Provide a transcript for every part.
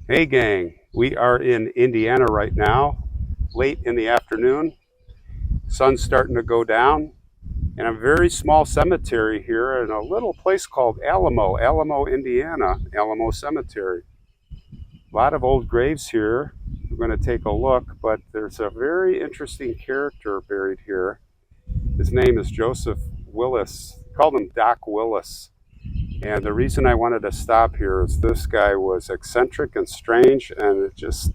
Hey gang, we are in Indiana right now, late in the afternoon. Sun's starting to go down, and a very small cemetery here in a little place called Alamo, Indiana, Alamo Cemetery. A lot of old graves here. We're going to take a look, but there's a very interesting character buried here. His name is Joseph Willis. They called him Doc Willis. And the reason I wanted to stop here is this guy was eccentric and strange, and it's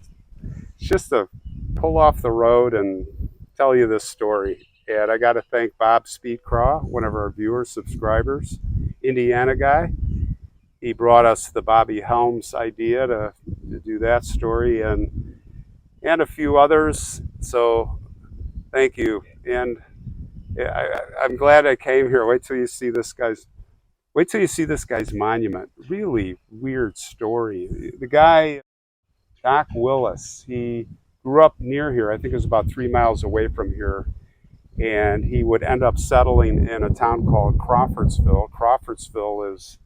just to pull off the road and tell you this story. And I got to thank Bob Speedcraw, one of our viewers, subscribers, Indiana guy. He brought us the Bobby Helms idea to do that story and a few others. So thank you. And I'm glad I came here. Wait till you see this guy's monument. Really weird story. The guy, Doc Willis, he grew up near here. I think it was about 3 miles away from here. And he would end up settling in a town called Crawfordsville. Crawfordsville is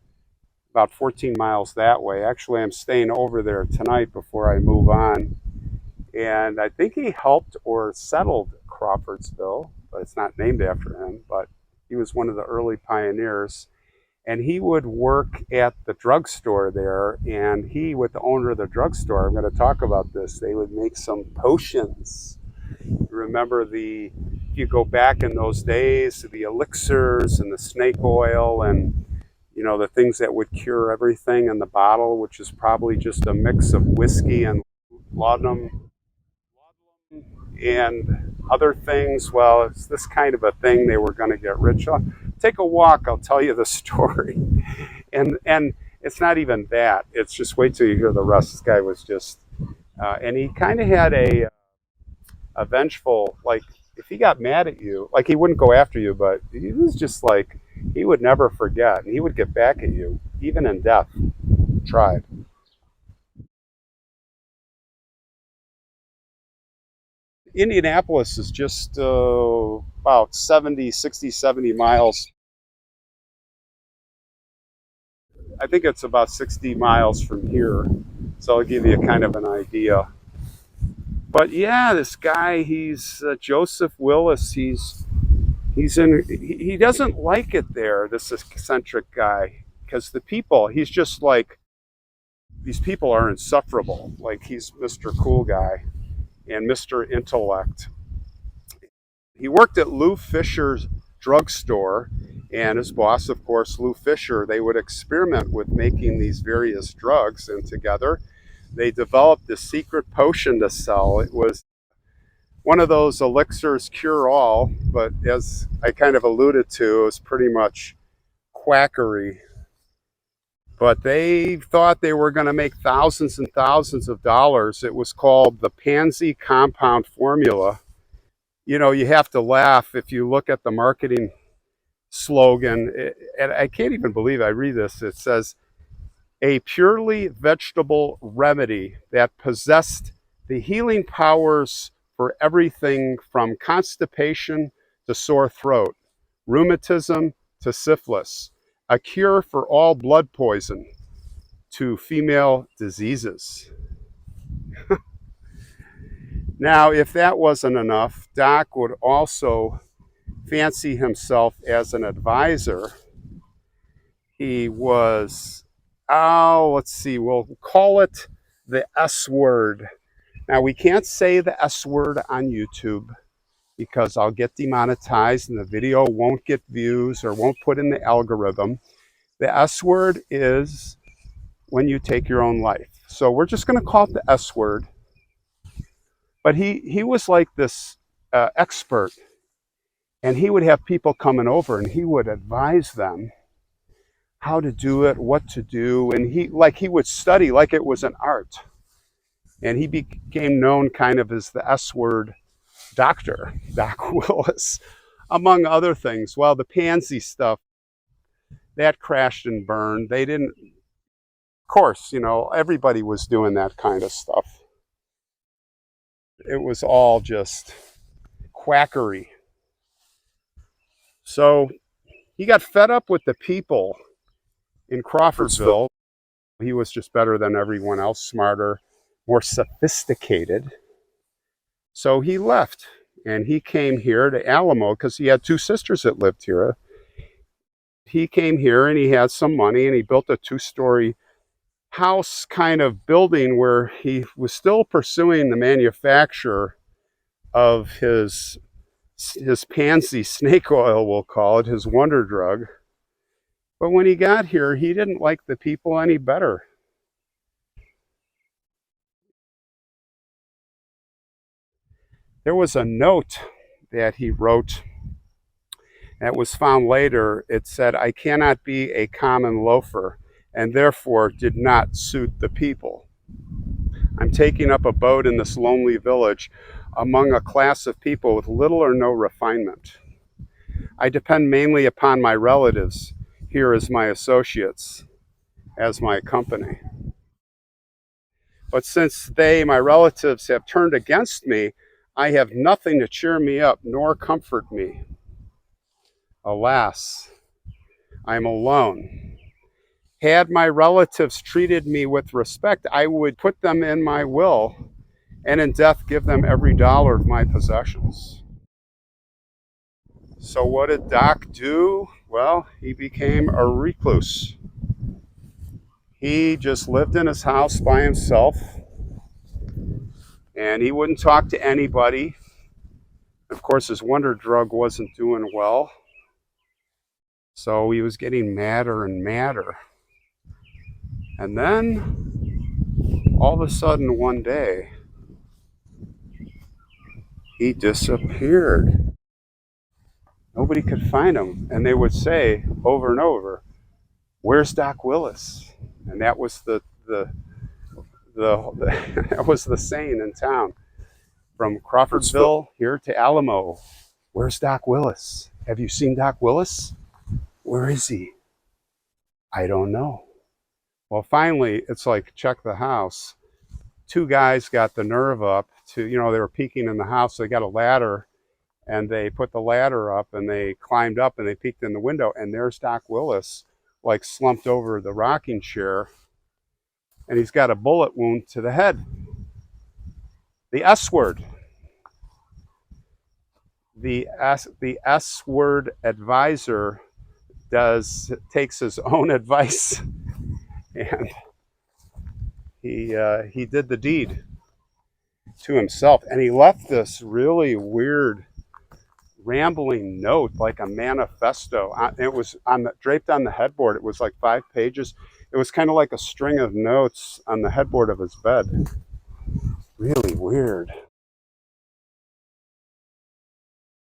about 14 miles that way. Actually, I'm staying over there tonight before I move on. And I think he helped or settled Crawfordsville, but it's not named after him. But he was one of the early pioneers. And he would work at the drugstore there. And he, with the owner of the drugstore, I'm going to talk about this, they would make some potions. Remember if you go back in those days, the elixirs and the snake oil and, the things that would cure everything in the bottle, which is probably just a mix of whiskey and laudanum and other things. Well, it's this kind of a thing they were going to get rich on. Take a walk, I'll tell you the story. And it's not even that. It's just wait till you hear the rest. This guy was just, and he kind of had a vengeful, like if he got mad at you, like he wouldn't go after you, but he was just like, he would never forget and he would get back at you, even in death. Tried. Indianapolis is just about 70, 60, 70 miles. I think it's about 60 miles from here. So I'll give you a kind of an idea. But yeah, this guy, he's Joseph Willis. He doesn't like it there, this eccentric guy, because the people, he's just like, these people are insufferable. Like he's Mr. Cool Guy and Mr. Intellect. He worked at Lou Fisher's drugstore, and his boss, of course, Lou Fisher, they would experiment with making these various drugs, and together they developed this secret potion to sell. It was one of those elixirs cure all, but as I kind of alluded to, it was pretty much quackery. But they thought they were going to make thousands and thousands of dollars. It was called the Pansy Compound Formula. You have to laugh if you look at the marketing slogan. And I can't even believe I read this. It says, a purely vegetable remedy that possessed the healing powers for everything from constipation to sore throat, rheumatism to syphilis, a cure for all blood poison to female diseases. Now, if that wasn't enough, Doc would also fancy himself as an advisor. He was, let's see, we'll call it the S word. Now, we can't say the S word on YouTube because I'll get demonetized and the video won't get views or won't put in the algorithm. The S word is when you take your own life. So we're just going to call it the S word. But he was like this expert, and he would have people coming over and he would advise them how to do it, what to do. And he would study like it was an art. And he became known kind of as the S word doctor, Doc Willis, among other things. Well, the pansy stuff, that crashed and burned. They didn't, of course, everybody was doing that kind of stuff. It was all just quackery. So he got fed up with the people in Crawfordsville. He was just better than everyone else, smarter, more sophisticated. So he left and he came here to Alamo because he had two sisters that lived here. He came here and he had some money and he built a 2-story house kind of building where he was still pursuing the manufacture of his pansy snake oil, we'll call it, his wonder drug. But when he got here, he didn't like the people any better. There was a note that he wrote that was found later. It said, "I cannot be a common loafer, and therefore did not suit the people. I'm taking up abode in this lonely village among a class of people with little or no refinement. I depend mainly upon my relatives here as my associates, as my company. But since they, my relatives, have turned against me, I have nothing to cheer me up nor comfort me. Alas, I am alone. Had my relatives treated me with respect, I would put them in my will, and in death give them every dollar of my possessions." So what did Doc do? Well, he became a recluse. He just lived in his house by himself, and he wouldn't talk to anybody. Of course, his wonder drug wasn't doing well, so he was getting madder and madder. And then, all of a sudden, one day, he disappeared. Nobody could find him, and they would say over and over, "Where's Doc Willis?" And that was the that was the saying in town. From Crawfordsville here to Alamo, "Where's Doc Willis? Have you seen Doc Willis? Where is he? I don't know." Well, finally, it's like, check the house. Two guys got the nerve up to, they were peeking in the house. So they got a ladder and they put the ladder up and they climbed up and they peeked in the window. And there's Doc Willis, like slumped over the rocking chair. And he's got a bullet wound to the head. The S word. The S word advisor takes his own advice, and he did the deed to himself, and he left this really weird rambling note, like a manifesto. It was draped on the headboard. It was like 5 pages. It was kind of like a string of notes on the headboard of his bed. Really weird.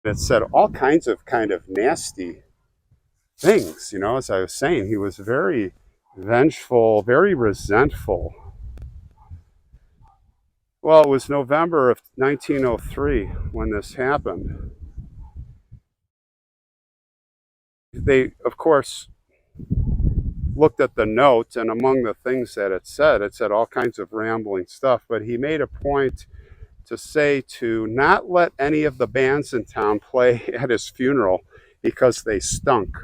It said all kinds of kind of nasty things. As I was saying, he was very vengeful, very resentful. Well, it was November of 1903 when this happened. They, of course, looked at the note, and among the things that it said all kinds of rambling stuff, but he made a point to say to not let any of the bands in town play at his funeral because they stunk.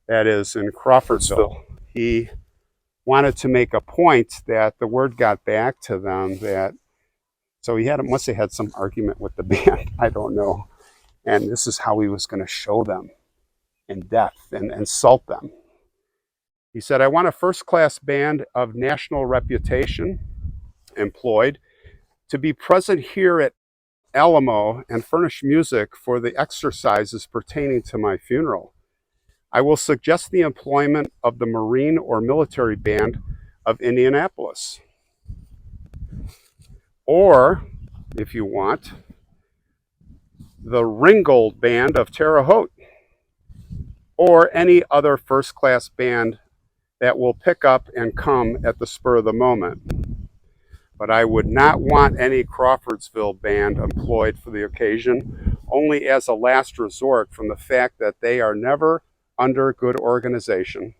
That is, in Crawfordsville. He wanted to make a point that the word got back to them that, so must have had some argument with the band, I don't know. And this is how he was going to show them in death and insult them. He said, "I want a first-class band of national reputation employed to be present here at Alamo and furnish music for the exercises pertaining to my funeral. I will suggest the employment of the Marine or Military Band of Indianapolis. Or, if you want, the Ringgold Band of Terre Haute, or any other first-class band that will pick up and come at the spur of the moment. But I would not want any Crawfordsville band employed for the occasion, only as a last resort from the fact that they are never under good organization,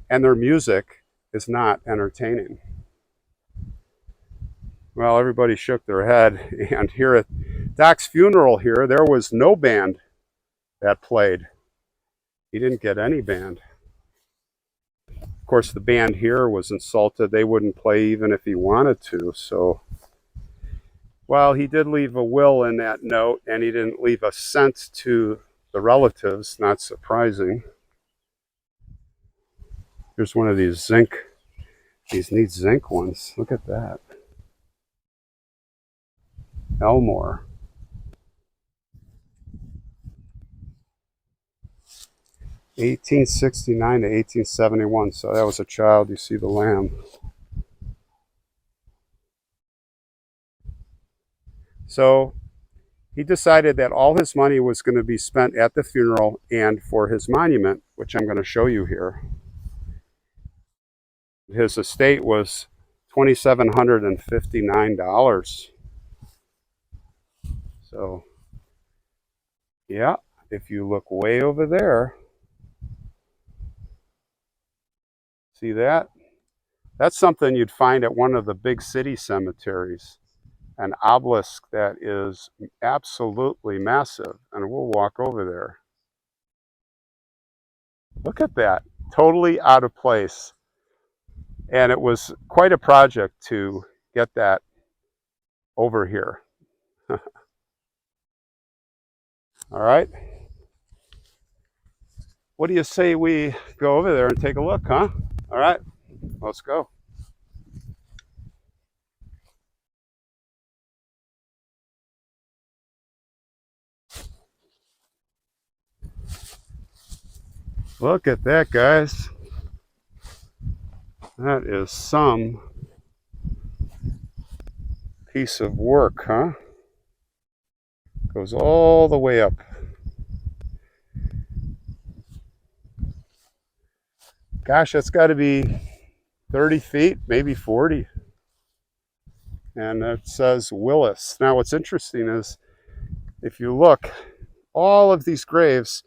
and their music is not entertaining." Well, everybody shook their head, and here at Doc's funeral here, there was no band that played. He didn't get any band. Of course, the band here was insulted. They wouldn't play even if he wanted to. So, well, he did leave a will in that note, and he didn't leave a cent to the relatives. Not surprising. Here's one of these zinc. These neat zinc ones. Look at that. Elmore. 1869 to 1871. So that was a child. You see the lamb. So he decided that all his money was going to be spent at the funeral and for his monument, which I'm going to show you here. His estate was $2,759. So, yeah, if you look way over there, see that? That's something you'd find at one of the big city cemeteries. An obelisk that is absolutely massive, and we'll walk over there. Look at that, totally out of place. And it was quite a project to get that over here. All right. What do you say we go over there and take a look, huh? All right, let's go. Look at that, guys. That is some piece of work, huh? Goes all the way up. Gosh, that's got to be 30 feet, maybe 40. And it says Willis. Now, what's interesting is, if you look, all of these graves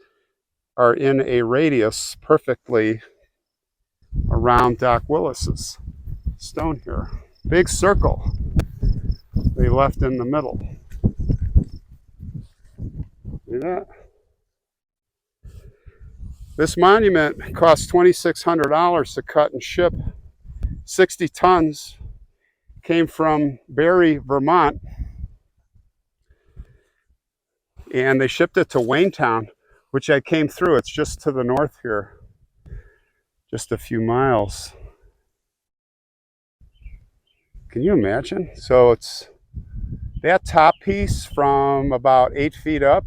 are in a radius perfectly around Doc Willis's stone here. Big circle they left in the middle. See that? This monument cost $2,600 to cut and ship. 60 tons came from Barre, Vermont, and they shipped it to Waynetown, which I came through. It's just to the north here, just a few miles. Can you imagine? So it's that top piece from about 8 feet up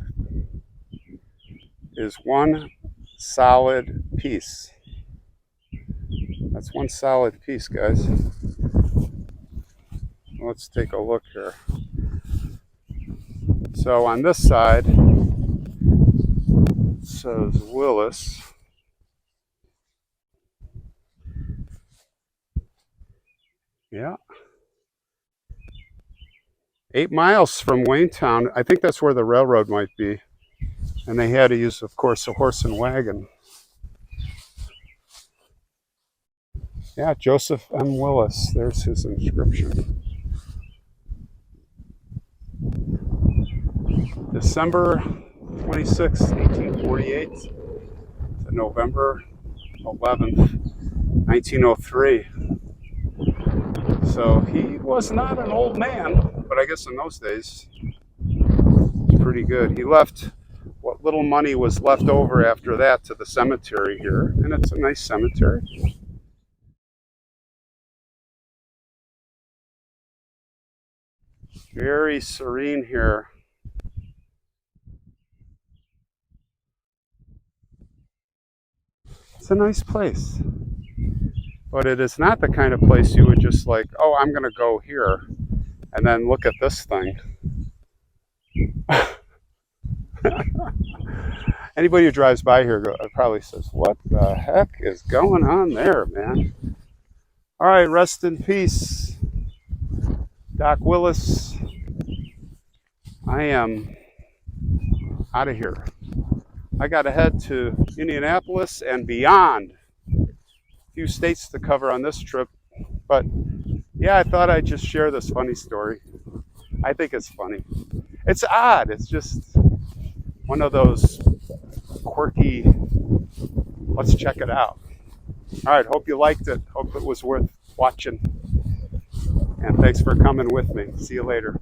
is one solid piece. That's one solid piece, guys. Let's take a look here. So on this side, it says Willis. Yeah. 8 miles from Waynetown. I think that's where the railroad might be. And they had to use, of course, a horse and wagon. Yeah, Joseph M. Willis. There's his inscription. December 26, 1848 to November 11th, 1903. So he was not an old man, but I guess in those days, it's pretty good. He left what little money was left over after that to the cemetery here, and it's a nice cemetery. Very serene here. It's a nice place, but it is not the kind of place you would just like, oh, I'm going to go here and then look at this thing. Anybody who drives by here probably says, what the heck is going on there, man? All right, rest in peace, Doc Willis. I am out of here. I got to head to Indianapolis and beyond. A few states to cover on this trip. But yeah, I thought I'd just share this funny story. I think it's funny. It's odd. It's just one of those quirky, let's check it out. All right, hope you liked it. Hope it was worth watching. And thanks for coming with me. See you later.